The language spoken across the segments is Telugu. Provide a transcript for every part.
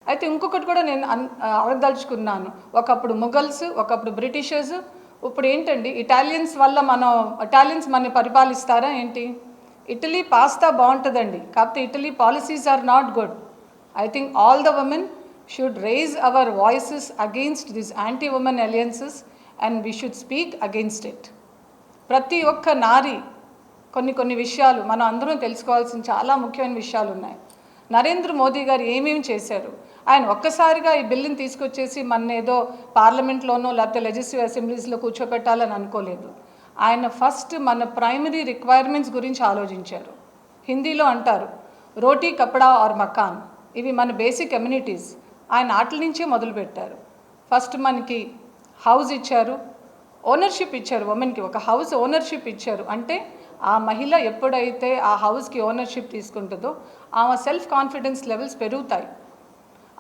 అయితే ఇంకొకటి కూడా నేను అడగదలుచుకున్నాను. ఒకప్పుడు మొఘల్స్, ఒకప్పుడు బ్రిటిషర్స్, ఇప్పుడు ఏంటండి ఇటాలియన్స్ వల్ల ఇటాలియన్స్ మనని పరిపాలిస్తారా ఏంటి? ఇటలీ పాస్తా బాగుంటుందండి, కాకపోతే Italy policies are not good. I think all the women should raise our voices against this anti women alliances and we should speak against it. ప్రతి ఒక్క నారి కొన్ని విషయాలు మనం అందరం తెలుసుకోవాల్సిన చాలా ముఖ్యమైన విషయాలు ఉన్నాయి. నరేంద్ర మోదీ గారు ఏమేమి చేశారు? ఆయన ఒక్కసారిగా ఈ బిల్లుని తీసుకొచ్చేసి మన ఏదో పార్లమెంట్లోనో లేకపోతే లెజిస్లేటివ్ అసెంబ్లీస్లో కూర్చోపెట్టాలని అనుకోలేదు. ఆయన ఫస్ట్ మన ప్రైమరీ రిక్వైర్మెంట్స్ గురించి ఆలోచించారు. హిందీలో అంటారు రోటీ కపడా ఆర్ మకాన్, ఇవి మన బేసిక్ కమ్యూనిటీస్. ఆయన వాటి నుంచే మొదలుపెట్టారు. ఫస్ట్ మనకి హౌస్ ఇచ్చారు, ఓనర్షిప్ ఇచ్చారు. ఉమెన్కి ఒక హౌస్ ఓనర్షిప్ ఇచ్చారు. అంటే ఆ మహిళ ఎప్పుడైతే ఆ హౌస్కి ఓనర్షిప్ తీసుకుంటుందో ఆమె సెల్ఫ్ కాన్ఫిడెన్స్ లెవెల్స్ పెరుగుతాయి.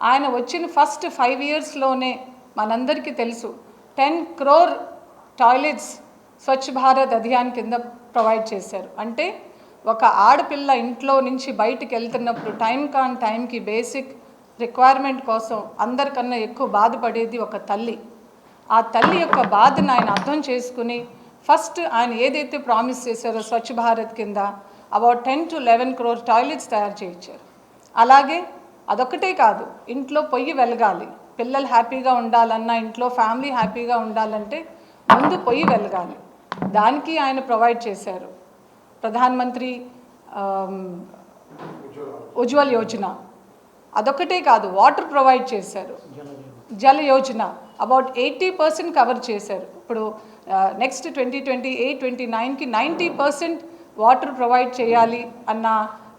ఆయన వచ్చిన ఫస్ట్ 5 ఇయర్స్లోనే మనందరికీ తెలుసు 10 crore టాయిలెట్స్ స్వచ్ఛ భారత్ అభియాన్ కింద ప్రొవైడ్ చేశారు. అంటే ఒక ఆడపిల్ల ఇంట్లో నుంచి బయటికి వెళ్తున్నప్పుడు టైంకి బేసిక్ రిక్వైర్మెంట్ కోసం అందరికన్నా ఎక్కువ బాధపడేది ఒక తల్లి. ఆ తల్లి యొక్క బాధను ఆయన అర్థం చేసుకుని ఫస్ట్ ఆయన ఏదైతే ప్రామిస్ చేశారో స్వచ్ఛ భారత్ కింద అబౌట్ 10 to 11 crore టాయిలెట్స్ తయారు చేయించారు. అలాగే అదొక్కటే కాదు, ఇంట్లో పొయ్యి వెలగాలి, పిల్లలు హ్యాపీగా ఉండాలన్నా, ఇంట్లో ఫ్యామిలీ హ్యాపీగా ఉండాలంటే ముందు పొయ్యి వెలగాలి. దానికి ఆయన ప్రొవైడ్ చేశారు. ప్రధానమంత్రి ఉజ్వల్ యోజన. అదొక్కటే కాదు, వాటర్ ప్రొవైడ్ చేశారు. జల యోజన అబౌట్ 80% కవర్ చేశారు. ఇప్పుడు నెక్స్ట్ 2028-29కి 90% వాటర్ ప్రొవైడ్ చేయాలి అన్న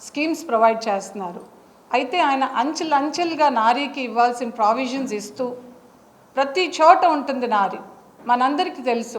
స్కీమ్స్ ప్రొవైడ్ చేస్తున్నారు. అయితే ఆయన అంచెలుగా నారీకి ఇవ్వాల్సిన ప్రావిజన్స్ ఇస్తూ ప్రతి చోట ఉంటుంది నారీ. మనందరికీ తెలుసు.